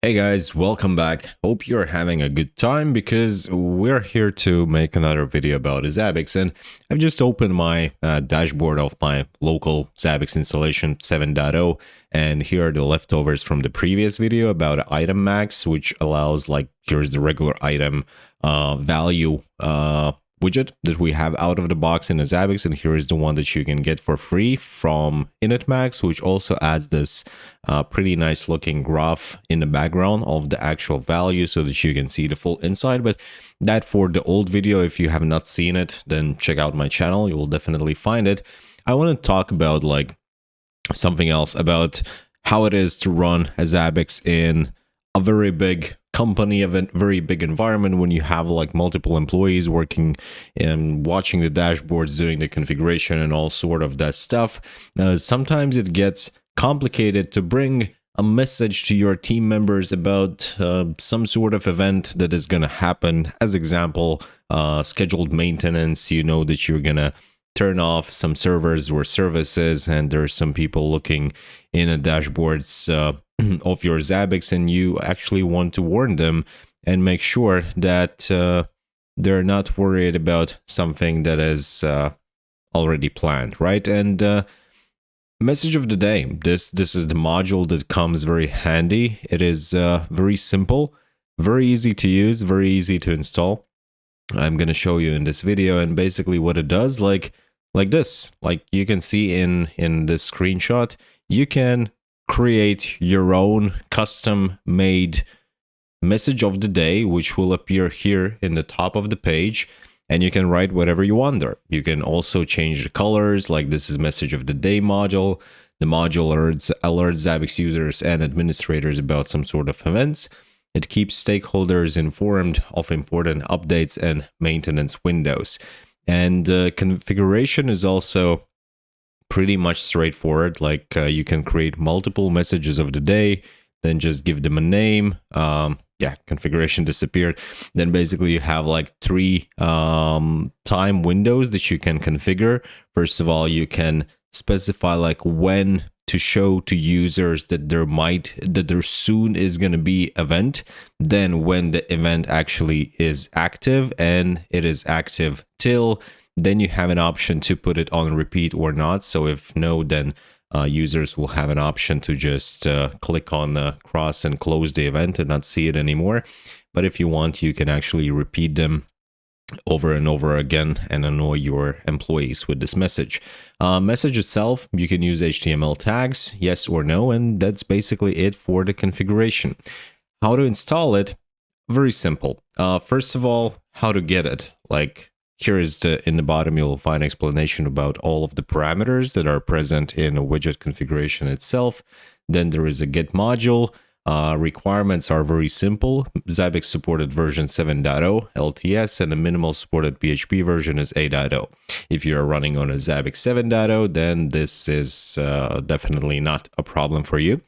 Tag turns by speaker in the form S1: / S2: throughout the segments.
S1: Hey guys, welcome back. Hope you're having a good time because we're here to make another video about Zabbix, and I've just opened my dashboard of my local Zabbix installation 7.0, and here are the leftovers from the previous video about item max, which allows, like, here's the regular item value widget that we have out of the box in the Zabbix, and here is the one that you can get for free from InitMax, which also adds this pretty nice looking graph in the background of the actual value so that you can see the full inside. But that for the old video, if you have not seen it, then check out my channel, you will definitely find it. I want to talk about like something else, about how it is to run a Zabbix in a very big company, a very big environment, when you have like multiple employees working and watching the dashboards, doing the configuration and all sort of that stuff. Sometimes it gets complicated to bring a message to your team members about some sort of event that is going to happen. As example, scheduled maintenance. You know that you're going to turn off some servers or services, and there's some people looking in the dashboards of your Zabbix, and you actually want to warn them and make sure that they're not worried about something that is already planned, right? And message of the day. This is the module that comes very handy. It is very simple, very easy to use, very easy to install. I'm going to show you in this video, and basically what it does, like this, like you can see in this screenshot, you can create your own custom made message of the day, which will appear here in the top of the page, and you can write whatever you want there. You can also change the colors, like this is message of the day module. The module alerts Zabbix users and administrators about some sort of events. It keeps stakeholders informed of important updates and maintenance windows. And configuration is also pretty much straightforward. Like you can create multiple messages of the day, then just give them a name. Yeah, configuration disappeared. Then basically you have like three time windows that you can configure. First of all, you can specify like when to show to users that there soon is going to be event, then when the event actually is active, and it is active till, then you have an option to put it on repeat or not. So if no, then users will have an option to just click on the cross and close the event and not see it anymore. But if you want, you can actually repeat them over and over again and annoy your employees with this message. Message itself, you can use HTML tags, yes or no, and that's basically it for the configuration. How to install it? Very simple. First of all, how to get it? Like, here is in the bottom, you'll find explanation about all of the parameters that are present in a widget configuration itself. Then there is a get module. Requirements are very simple. Zabbix supported version 7.0 LTS, and the minimal supported PHP version is 8.0. If you're running on a Zabbix 7.0, then this is definitely not a problem for you.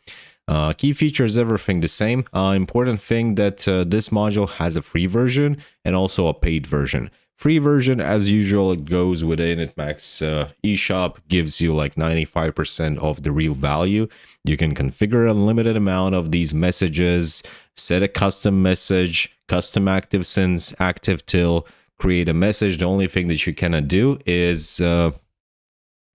S1: Key features, everything the same. Important thing that this module has a free version and also a paid version. Free version, as usual, it goes with InitMax eShop, gives you like 95% of the real value. You can configure a limited amount of these messages, set a custom message, custom active since, active till, create a message. The only thing that you cannot do is set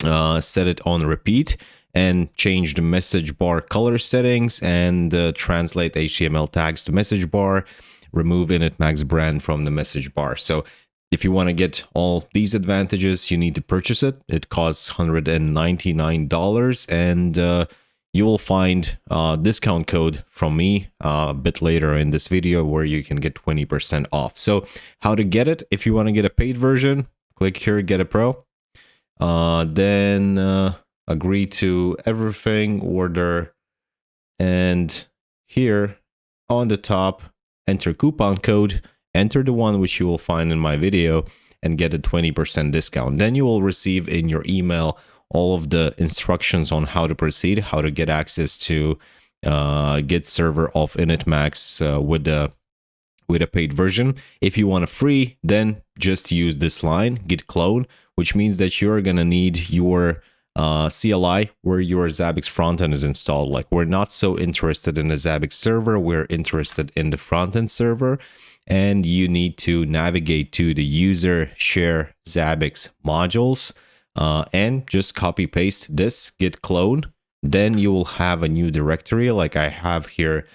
S1: it on repeat and change the message bar color settings and translate HTML tags to message bar, remove InitMax brand from the message bar. So if you want to get all these advantages, you need to purchase it. It costs $199, and you will find a discount code from me a bit later in this video where you can get 20% off. So how to get it? If you want to get a paid version, click here, get a pro. Then agree to everything, order, and here on the top, enter coupon code. Enter the one which you will find in my video and get a 20% discount. Then you will receive in your email all of the instructions on how to proceed, how to get access to Git server of InitMax with a paid version. If you want a free, then just use this line, git clone, which means that you're going to need your CLI where your Zabbix frontend is installed. Like, we're not so interested in the Zabbix server, we're interested in the frontend server. And you need to navigate to the user share Zabbix modules and just copy paste this, git clone. Then you will have a new directory like I have here,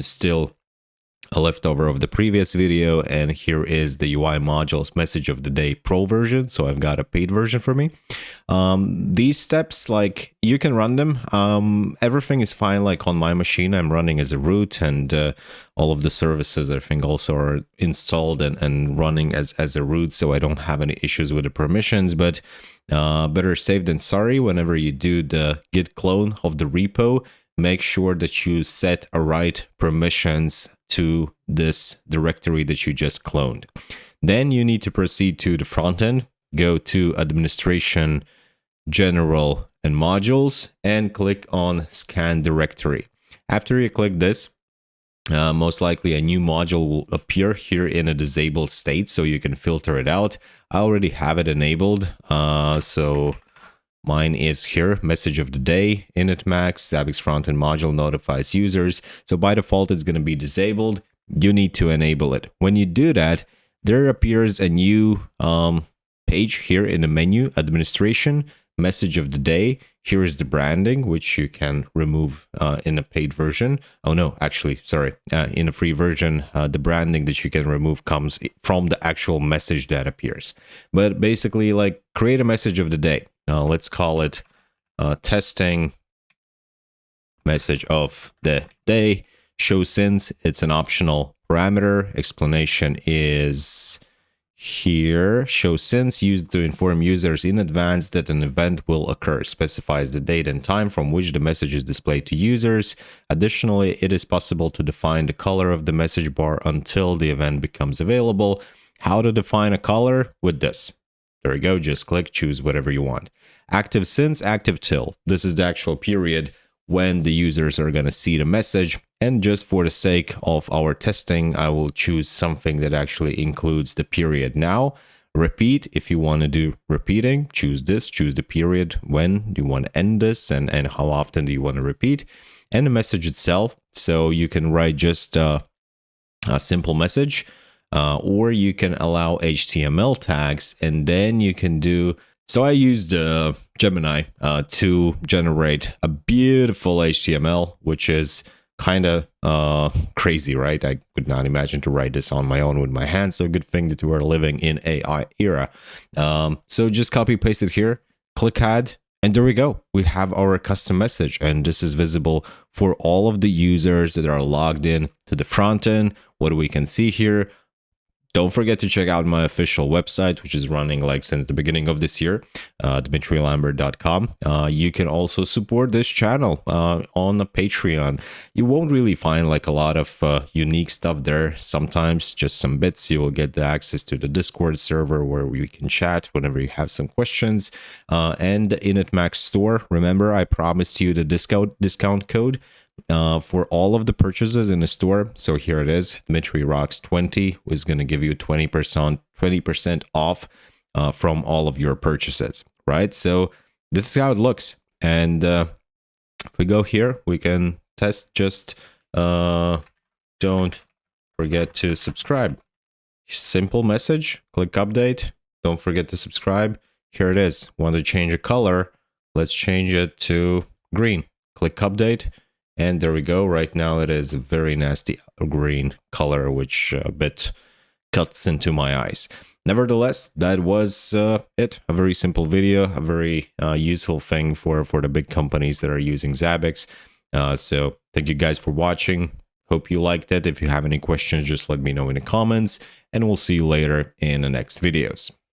S1: still a leftover of the previous video, and here is the UI modules message of the day pro version, so I've got a paid version for me. These steps, like, you can run them, everything is fine. Like on my machine I'm running as a root, and all of the services I think also are installed and running as a root, so I don't have any issues with the permissions. But better safe than sorry. Whenever you do the git clone of the repo, make sure that you set a right permissions to this directory that you just cloned. Then you need to proceed to the front end, go to administration, general, and modules, and click on scan directory. After you click this, most likely a new module will appear here in a disabled state, so you can filter it out. I already have it enabled, so mine is here, message of the day, initmax, Zabbix frontend module notifies users. So by default, it's going to be disabled. You need to enable it. When you do that, there appears a new page here in the menu, administration, message of the day. Here is the branding, which you can remove in a paid version. Oh no, actually, sorry. In a free version, the branding that you can remove comes from the actual message that appears. But basically, like, create a message of the day. Let's call it testing message of the day. Show since, it's an optional parameter. Explanation is here. Show since, used to inform users in advance that an event will occur. Specifies the date and time from which the message is displayed to users. Additionally, it is possible to define the color of the message bar until the event becomes available. How to define a color? With this. There we go. Just click, choose whatever you want. Active since, active till. This is the actual period when the users are going to see the message. And just for the sake of our testing, I will choose something that actually includes the period now. Repeat, if you want to do repeating, choose this, choose the period. When do you want to end this, and how often do you want to repeat? And the message itself. So you can write just a simple message, or you can allow HTML tags, and then you can do. So I used Gemini to generate a beautiful HTML, which is kind of crazy, right? I could not imagine to write this on my own with my hands. So good thing that we are living in AI era. So just copy paste it here, click add, and there we go. We have our custom message, and this is visible for all of the users that are logged in to the front end. What we can see here. Don't forget to check out my official website, which is running like since the beginning of this year, dmitrilambert.com. You can also support this channel on a Patreon. You won't really find like a lot of unique stuff there. Sometimes just some bits. You will get the access to the Discord server where we can chat whenever you have some questions. And the Initmax store. Remember, I promised you the discount code for all of the purchases in the store. So here it is. Dmitry Rocks 20 is going to give you 20% off from all of your purchases, right? So this is how it looks. And if we go here, we can test. Just don't forget to subscribe. Simple message, click update. Don't forget to subscribe. Here it is. Want to change a color? Let's change it to green. Click update. And there we go. Right now it is a very nasty green color, which a bit cuts into my eyes. Nevertheless, that was it. A very simple video, a very useful thing for the big companies that are using Zabbix. So thank you guys for watching. Hope you liked it. If you have any questions, just let me know in the comments, and we'll see you later in the next videos.